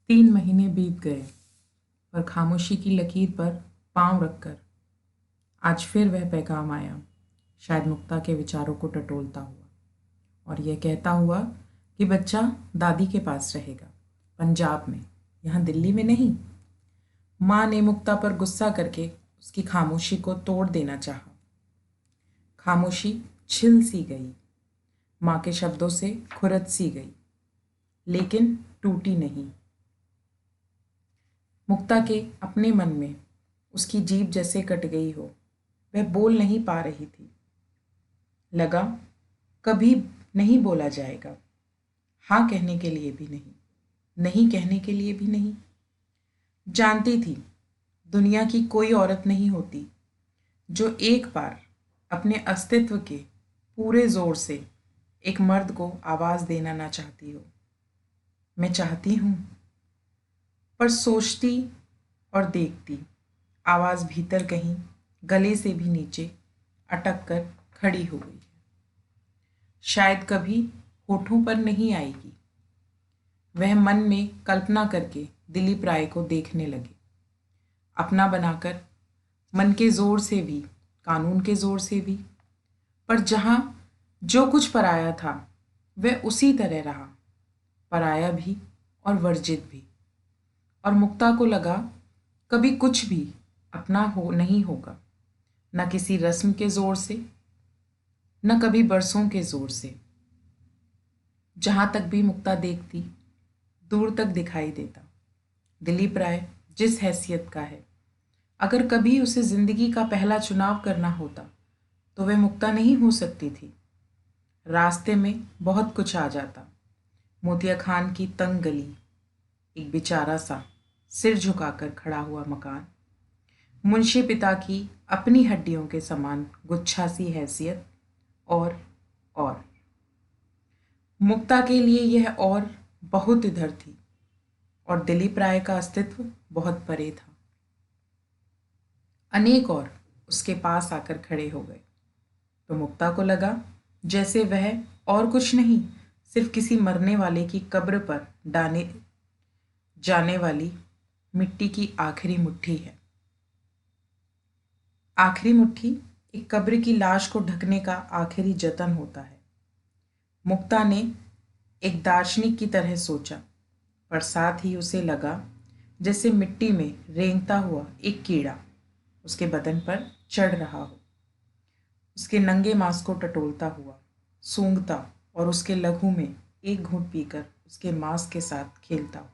3 महीने बीत गए पर खामोशी की लकीर पर पांव रखकर आज फिर वह पैगाम आया, शायद मुक्ता के विचारों को टटोलता हुआ और यह कहता हुआ कि बच्चा दादी के पास रहेगा, पंजाब में, यहाँ दिल्ली में नहीं। माँ ने मुक्ता पर गुस्सा करके उसकी खामोशी को तोड़ देना चाहा। खामोशी छिल सी गई, माँ के शब्दों से खुरद सी गई, लेकिन टूटी नहीं। मुक्ता के अपने मन में उसकी जीभ जैसे कट गई हो, वह बोल नहीं पा रही थी। लगा कभी नहीं बोला जाएगा, हाँ कहने के लिए भी नहीं, नहीं कहने के लिए भी नहीं। जानती थी दुनिया की कोई औरत नहीं होती जो एक बार अपने अस्तित्व के पूरे जोर से एक मर्द को आवाज देना ना चाहती हो। मैं चाहती हूँ, पर सोचती और देखती आवाज भीतर कहीं गले से भी नीचे अटक कर खड़ी हो गई है। शायद कभी होठों पर नहीं आएगी। वह मन में कल्पना करके दिलीप राय को देखने लगे, अपना बनाकर, मन के जोर से भी, कानून के जोर से भी। पर जहाँ जो कुछ पराया था वह उसी तरह रहा, पराया भी और वर्जित भी। और मुक्ता को लगा कभी कुछ भी अपना हो नहीं होगा, न किसी रस्म के जोर से, न कभी बरसों के जोर से। जहां तक भी मुक्ता देखती दूर तक दिखाई देता दिलीप राय जिस हैसियत का है। अगर कभी उसे जिंदगी का पहला चुनाव करना होता तो वह मुक्ता नहीं हो सकती थी। रास्ते में बहुत कुछ आ जाता, मोतिया खान की तंग गली, एक बेचारा सा सिर झुकाकर खड़ा हुआ मकान, मुंशी पिता की अपनी हड्डियों के समान गुच्छा सी हैसियत, और मुक्ता के लिए यह और बहुत इधर थी और दिलीप राय का अस्तित्व बहुत परे था। अनेक और उसके पास आकर खड़े हो गए तो मुक्ता को लगा जैसे वह और कुछ नहीं, सिर्फ किसी मरने वाले की कब्र पर डाले जाने वाली मिट्टी की आखिरी मुट्ठी है। आखिरी मुट्ठी एक कब्र की लाश को ढकने का आखिरी जतन होता है। मुक्ता ने एक दार्शनिक की तरह सोचा, पर साथ ही उसे लगा जैसे मिट्टी में रेंगता हुआ एक कीड़ा उसके बदन पर चढ़ रहा हो, उसके नंगे मांस को टटोलता हुआ, सूंघता और उसके लहू में एक घूंट पीकर उसके मांस के साथ खेलता हुआ।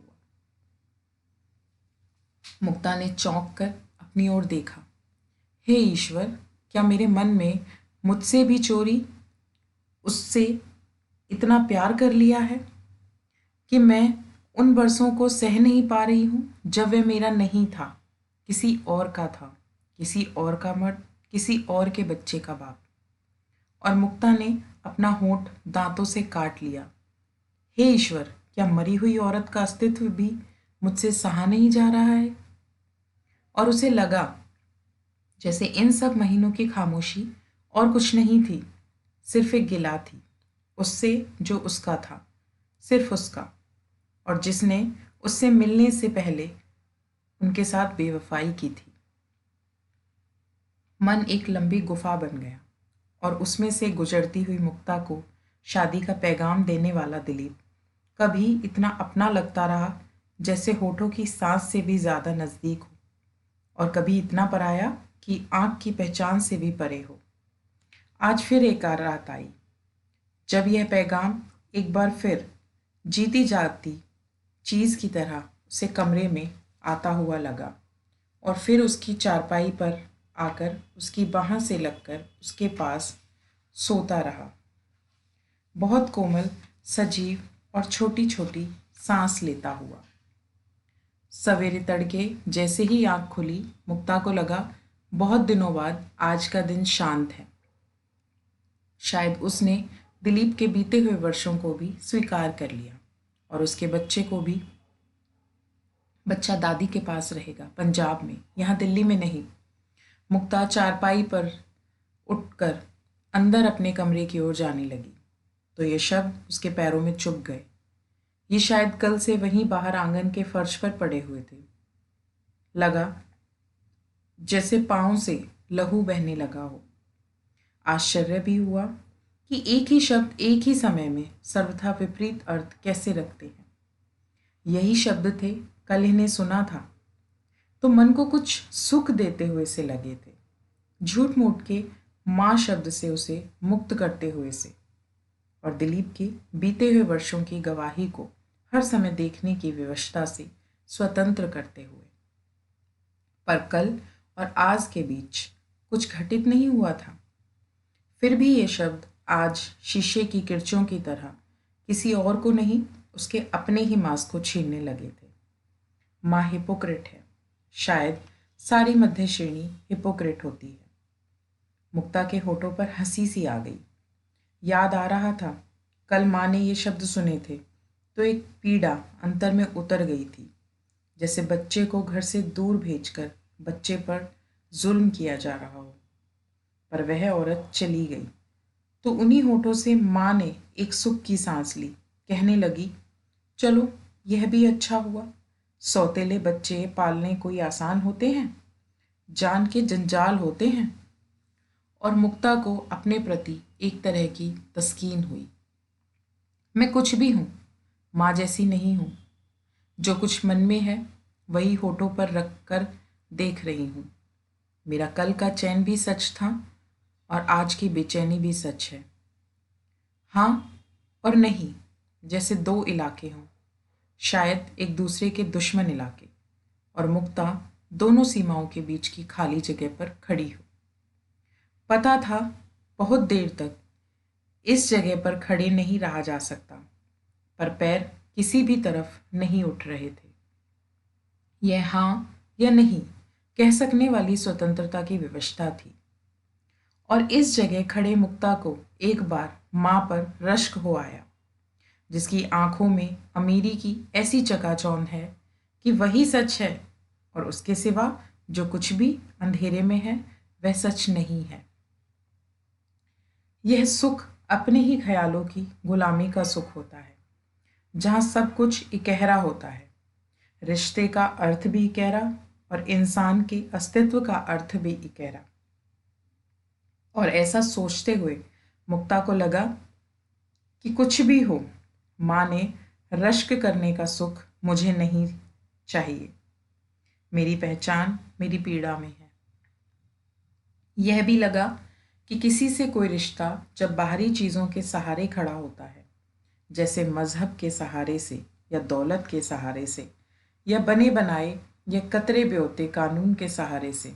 मुक्ता ने चौंक कर अपनी ओर देखा। हे ईश्वर, क्या मेरे मन में मुझसे भी चोरी उससे इतना प्यार कर लिया है कि मैं उन बरसों को सह नहीं पा रही हूँ जब वह मेरा नहीं था, किसी और का था, किसी और का मर्द, किसी और के बच्चे का बाप। और मुक्ता ने अपना होंठ दांतों से काट लिया। हे ईश्वर, क्या मरी हुई औरत का अस्तित्व भी मुझसे सहा नहीं जा रहा है? और उसे लगा जैसे इन सब महीनों की खामोशी और कुछ नहीं थी, सिर्फ एक गिला थी उससे जो उसका था, सिर्फ उसका, और जिसने उससे मिलने से पहले उनके साथ बेवफाई की थी। मन एक लंबी गुफा बन गया और उसमें से गुजरती हुई मुक्ता को शादी का पैगाम देने वाला दिलीप कभी इतना अपना लगता रहा जैसे होठों की सांस से भी ज्यादा नजदीक हो, और कभी इतना पराया कि आंख की पहचान से भी परे हो। आज फिर एक रात आई जब यह पैगाम एक बार फिर जीती जागती चीज की तरह उसे कमरे में आता हुआ लगा, और फिर उसकी चारपाई पर आकर उसकी बाह से लगकर उसके पास सोता रहा, बहुत कोमल, सजीव और छोटी छोटी सांस लेता हुआ। सवेरे तड़के जैसे ही आंख खुली, मुक्ता को लगा बहुत दिनों बाद आज का दिन शांत है। शायद उसने दिलीप के बीते हुए वर्षों को भी स्वीकार कर लिया और उसके बच्चे को भी। बच्चा दादी के पास रहेगा, पंजाब में, यहाँ दिल्ली में नहीं। मुक्ता चारपाई पर उठकर अंदर अपने कमरे की ओर जाने लगी तो ये शब्द उसके पैरों में चुभ गए। ये शायद कल से वहीं बाहर आंगन के फर्श पर पड़े हुए थे। लगा जैसे पाँव से लहू बहने लगा हो। आश्चर्य भी हुआ कि एक ही शब्द एक ही समय में सर्वथा विपरीत अर्थ कैसे रखते हैं। यही शब्द थे, कल इन्हें सुना था तो मन को कुछ सुख देते हुए से लगे थे, झूठ मूठ के माँ शब्द से उसे मुक्त करते हुए से, और दिलीप के बीते हुए वर्षों की गवाही को हर समय देखने की विवशता से स्वतंत्र करते हुए। पर कल और आज के बीच कुछ घटित नहीं हुआ था। फिर भी ये शब्द आज शीशे की किरचों की तरह किसी और को नहीं, उसके अपने ही मांस को छीनने लगे थे। माँ हिपोक्रेट है, शायद सारी मध्य श्रेणी हिपोक्रेट होती है। मुक्ता के होठों पर हंसी सी आ गई। याद आ रहा था, कल माँ ने ये शब्द सुने थे तो एक पीड़ा अंतर में उतर गई थी, जैसे बच्चे को घर से दूर भेजकर बच्चे पर जुल्म किया जा रहा हो। पर वह औरत चली गई तो उन्हीं होठों से माँ ने एक सुख की सांस ली, कहने लगी, चलो यह भी अच्छा हुआ। सौतेले बच्चे पालने कोई आसान होते हैं, जान के जंजाल होते हैं। और मुक्ता को अपने प्रति एक तरह की तस्कीन हुई। मैं कुछ भी हूँ, माँ जैसी नहीं हूँ। जो कुछ मन में है वही होठों पर रख कर देख रही हूँ। मेरा कल का चैन भी सच था और आज की बेचैनी भी सच है। हाँ और नहीं, जैसे दो इलाके हों, शायद एक दूसरे के दुश्मन इलाके, और मुक्ता दोनों सीमाओं के बीच की खाली जगह पर खड़ी हो। पता था बहुत देर तक इस जगह पर खड़े नहीं रहा जा सकता, पर पैर किसी भी तरफ नहीं उठ रहे थे। यह हाँ या नहीं कह सकने वाली स्वतंत्रता की विवशता थी। और इस जगह खड़े मुक्ता को एक बार माँ पर रश्क हो आया, जिसकी आंखों में अमीरी की ऐसी चकाचौंध है कि वही सच है और उसके सिवा जो कुछ भी अंधेरे में है वह सच नहीं है। यह सुख अपने ही ख्यालों की गुलामी का सुख होता है, जहाँ सब कुछ इकहरा होता है, रिश्ते का अर्थ भी इकहरा और इंसान के अस्तित्व का अर्थ भी इकहरा। और ऐसा सोचते हुए मुक्ता को लगा कि कुछ भी हो, माँ ने रश्क करने का सुख मुझे नहीं चाहिए। मेरी पहचान मेरी पीड़ा में है। यह भी लगा कि किसी से कोई रिश्ता जब बाहरी चीज़ों के सहारे खड़ा होता है, जैसे मजहब के सहारे से या दौलत के सहारे से या बने बनाए या कतरे ब्योते कानून के सहारे से,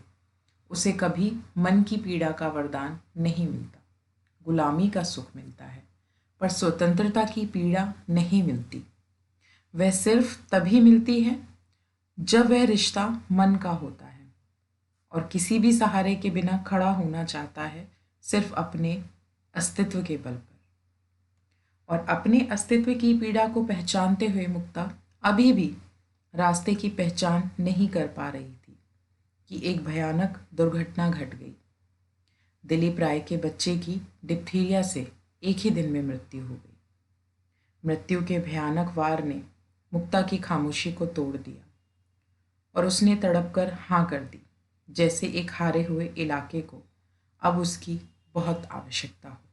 उसे कभी मन की पीड़ा का वरदान नहीं मिलता। गुलामी का सुख मिलता है, पर स्वतंत्रता की पीड़ा नहीं मिलती। वह सिर्फ तभी मिलती है जब वह रिश्ता मन का होता है और किसी भी सहारे के बिना खड़ा होना चाहता है, सिर्फ अपने अस्तित्व के बल पर। और अपने अस्तित्व की पीड़ा को पहचानते हुए मुक्ता अभी भी रास्ते की पहचान नहीं कर पा रही थी कि एक भयानक दुर्घटना घट गई। दिलीप राय के बच्चे की डिप्थीरिया से एक ही दिन में मृत्यु हो गई। मृत्यु के भयानक वार ने मुक्ता की खामोशी को तोड़ दिया और उसने तड़प कर हाँ कर दी, जैसे एक हारे हुए इलाके को अब उसकी बहुत आवश्यकता हो।